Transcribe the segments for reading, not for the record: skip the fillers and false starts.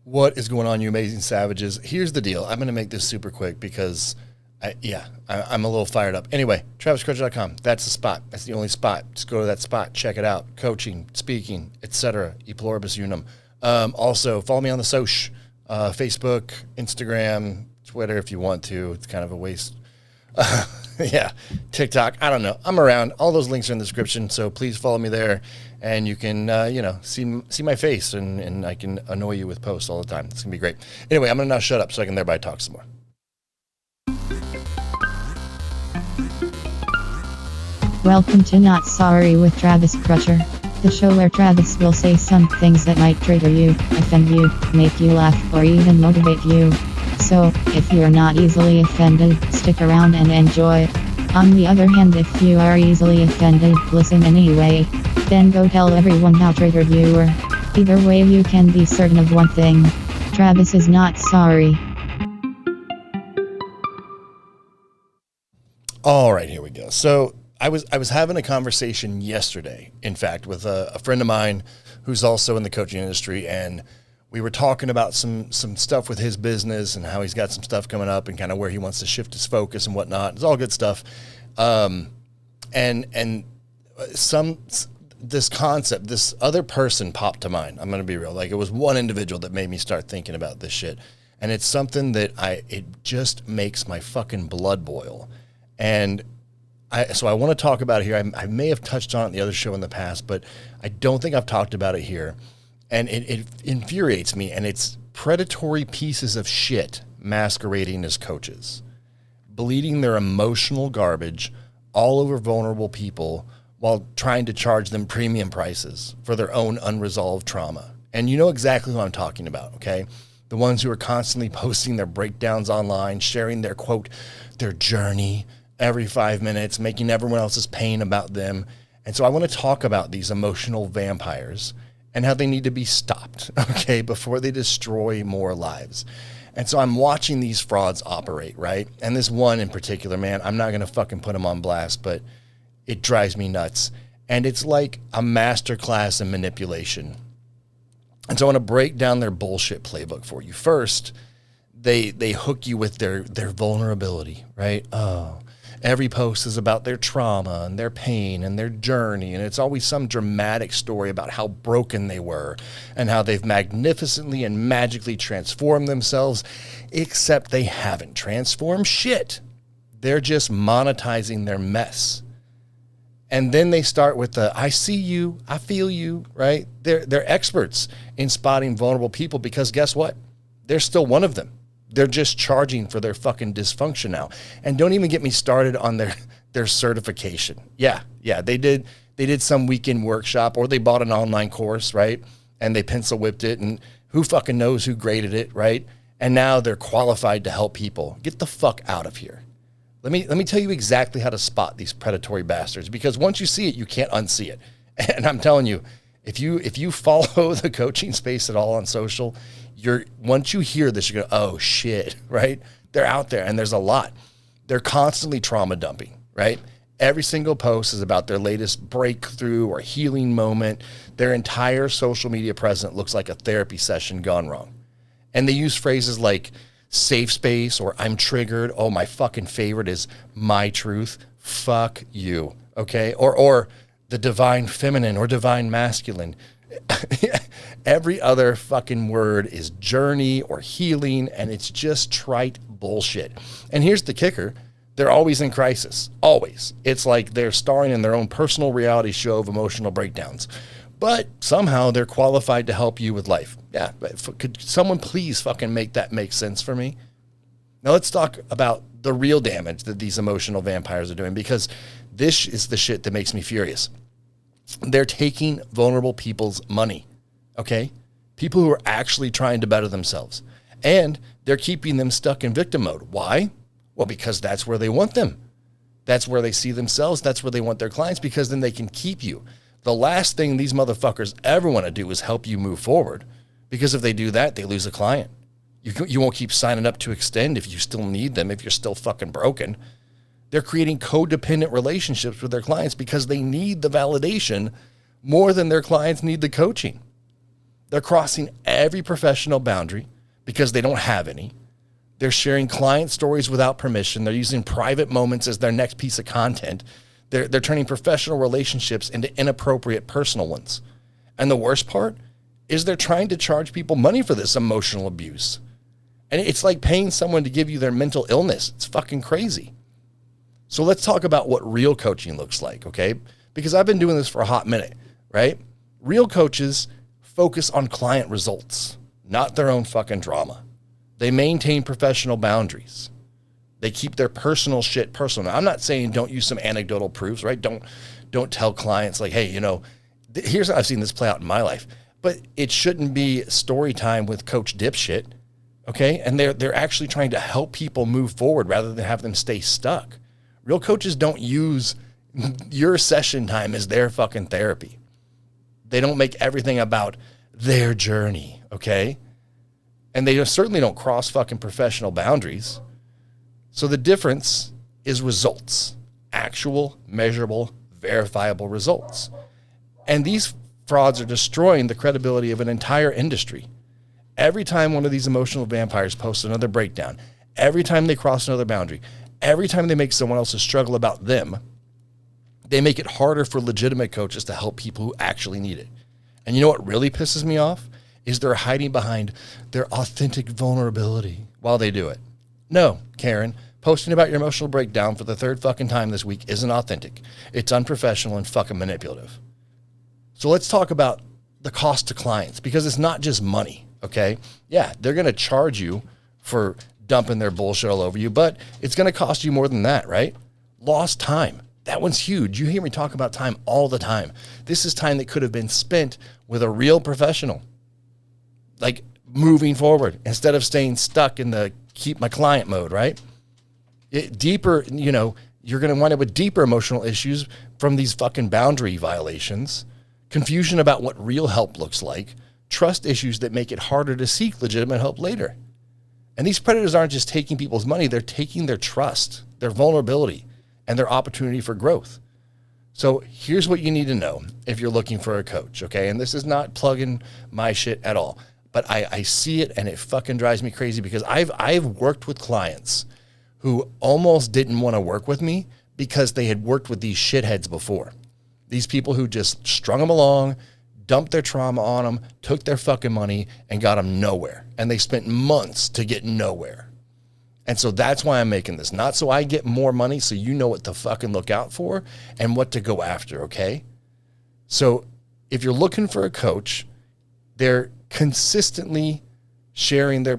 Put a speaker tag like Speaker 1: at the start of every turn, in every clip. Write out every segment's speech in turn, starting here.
Speaker 1: What is going on, you amazing savages? Here's the deal. I'm going to make this super quick because, I'm a little fired up. Anyway, TravisCrutcher.com. That's the spot. That's the only spot. Just go to that spot. Check it out. Coaching, speaking, etc. E pluribus unum. Also, follow me on the social. Facebook, Instagram, Twitter if you want to. It's kind of a waste. Yeah, TikTok. I don't know. I'm around. All those links are in the description, so please follow me there. And you can, see my face, and I can annoy you with posts all the time. It's going to be great. Anyway, I'm going to now shut up so I can thereby talk some more.
Speaker 2: Welcome to Not Sorry with Travis Crutcher, the show where Travis will say some things that might trigger you, offend you, make you laugh, or even motivate you. So, if you're not easily offended, stick around and enjoy. On the other hand, if you are easily offended, listen anyway. Then go tell everyone how triggered you were. Either way, you can be certain of one thing. Travis is not sorry.
Speaker 1: All right, here we go. So I was having a conversation yesterday, in fact, with a friend of mine who's also in the coaching industry, and we were talking about some stuff with his business and how he's got some stuff coming up and kind of where he wants to shift his focus and whatnot. It's all good stuff. This concept, this other person popped to mind. I'm going to be real. Like, it was one individual that made me start thinking about this shit. And it's something that it just makes my fucking blood boil. And so I want to talk about it here. I may have touched on it in the other show in the past, but I don't think I've talked about it here. And it infuriates me. And it's predatory pieces of shit masquerading as coaches, bleeding their emotional garbage all over vulnerable people while trying to charge them premium prices for their own unresolved trauma. And you know exactly who I'm talking about, okay? The ones who are constantly posting their breakdowns online, sharing their, quote, their journey every 5 minutes, making everyone else's pain about them. And so I want to talk about these emotional vampires and how they need to be stopped, okay, before they destroy more lives. And so I'm watching these frauds operate, right? And this one in particular, man, I'm not going to fucking put him on blast, but it drives me nuts. And it's like a masterclass in manipulation. And so I want to break down their bullshit playbook for you. First, they hook you with their vulnerability, right? Oh, every post is about their trauma and their pain and their journey. And it's always some dramatic story about how broken they were and how they've magnificently and magically transformed themselves, except they haven't transformed shit. They're just monetizing their mess. And then they start with the, I see you, I feel you, right? They're experts in spotting vulnerable people because guess what? They're still one of them. They're just charging for their fucking dysfunction now. And don't even get me started on their certification. Yeah, they did some weekend workshop or they bought an online course, right? And they pencil whipped it and who fucking knows who graded it, right? And now they're qualified to help people. Get the fuck out of here. Let me tell you exactly how to spot these predatory bastards, because once you see it, you can't unsee it. And I'm telling you, if you follow the coaching space at all on social, once you hear this, you're going, oh shit, right? They're out there and there's a lot. They're constantly trauma dumping, right? Every single post is about their latest breakthrough or healing moment. Their entire social media presence looks like a therapy session gone wrong. And they use phrases like safe space or I'm triggered. Oh, my fucking favorite is my truth. Fuck you. Okay. Or the divine feminine or divine masculine. Every other fucking word is journey or healing. And it's just trite bullshit. And here's the kicker. They're always in crisis. Always. It's like they're starring in their own personal reality show of emotional breakdowns. But somehow they're qualified to help you with life. Yeah, could someone please fucking make that make sense for me? Now let's talk about the real damage that these emotional vampires are doing, because this is the shit that makes me furious. They're taking vulnerable people's money, okay? People who are actually trying to better themselves. And they're keeping them stuck in victim mode. Why? Well, because that's where they want them. That's where they see themselves. That's where they want their clients, because then they can keep you. The last thing these motherfuckers ever want to do is help you move forward, because if they do that, they lose a client. You won't keep signing up to extend if you still need them, if you're still fucking broken. They're creating codependent relationships with their clients because they need the validation more than their clients need the coaching. They're crossing every professional boundary because they don't have any. They're sharing client stories without permission. They're using private moments as their next piece of content. They're turning professional relationships into inappropriate personal ones. And the worst part is they're trying to charge people money for this emotional abuse. And it's like paying someone to give you their mental illness. It's fucking crazy. So let's talk about what real coaching looks like, okay? Because I've been doing this for a hot minute, right? Real coaches focus on client results, not their own fucking drama. They maintain professional boundaries. They keep their personal shit personal. Now, I'm not saying don't use some anecdotal proofs, right? Don't tell clients like, hey, here's how I've seen this play out in my life. But it shouldn't be story time with Coach Dipshit, okay? And they're actually trying to help people move forward rather than have them stay stuck. Real coaches don't use your session time as their fucking therapy. They don't make everything about their journey, okay? And they certainly don't cross fucking professional boundaries. So the difference is results, actual, measurable, verifiable results. And these frauds are destroying the credibility of an entire industry. Every time one of these emotional vampires posts another breakdown, every time they cross another boundary, every time they make someone else's struggle about them, they make it harder for legitimate coaches to help people who actually need it. And you know what really pisses me off? Is they're hiding behind their authentic vulnerability while they do it. No, Karen, posting about your emotional breakdown for the third fucking time this week isn't authentic. It's unprofessional and fucking manipulative. So let's talk about the cost to clients, because it's not just money, okay? Yeah, they're going to charge you for dumping their bullshit all over you, but it's going to cost you more than that, right? Lost time. That one's huge. You hear me talk about time all the time. This is time that could have been spent with a real professional, like moving forward instead of staying stuck in the keep my client mode, right? Deeper, you're going to wind up with deeper emotional issues from these fucking boundary violations, confusion about what real help looks like, trust issues that make it harder to seek legitimate help later. And these predators aren't just taking people's money, they're taking their trust, their vulnerability, and their opportunity for growth. So here's what you need to know if you're looking for a coach, okay? And this is not plugging my shit at all, but I see it and it fucking drives me crazy because I've worked with clients who almost didn't want to work with me because they had worked with these shitheads before. These people who just strung them along, dumped their trauma on them, took their fucking money, and got them nowhere. And they spent months to get nowhere. And so that's why I'm making this. Not so I get more money, so you know what to fucking look out for and what to go after, okay? So if you're looking for a coach, they're not consistently sharing their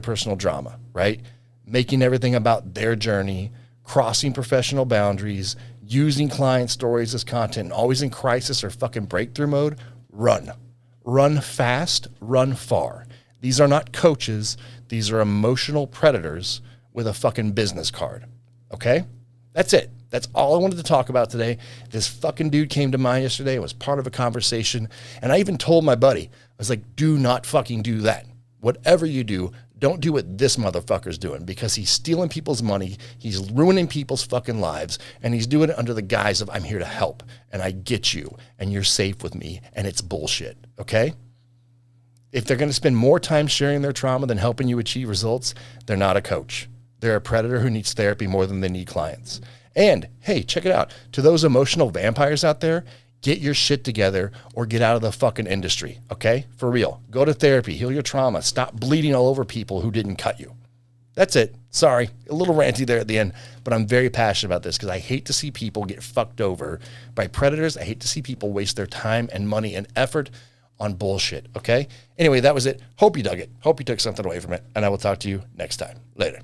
Speaker 1: personal drama, right? Making everything about their journey, crossing professional boundaries, using client stories as content, and always in crisis or fucking breakthrough mode. Run fast, run far. These are not coaches. These are emotional predators with a fucking business card. Okay? That's it. That's all I wanted to talk about today. This fucking dude came to mind yesterday. It was part of a conversation. And I even told my buddy, I was like, do not fucking do that. Whatever you do, don't do what this motherfucker's doing, because he's stealing people's money. He's ruining people's fucking lives. And he's doing it under the guise of I'm here to help. And I get you. And you're safe with me. And it's bullshit. Okay? If they're going to spend more time sharing their trauma than helping you achieve results, they're not a coach. They're a predator who needs therapy more than they need clients. And hey, check it out. To those emotional vampires out there, get your shit together or get out of the fucking industry, okay? For real. Go to therapy, heal your trauma, stop bleeding all over people who didn't cut you. That's it. Sorry, a little ranty there at the end, but I'm very passionate about this because I hate to see people get fucked over by predators. I hate to see people waste their time and money and effort on bullshit, okay? Anyway, that was it. Hope you dug it. Hope you took something away from it, and I will talk to you next time. Later.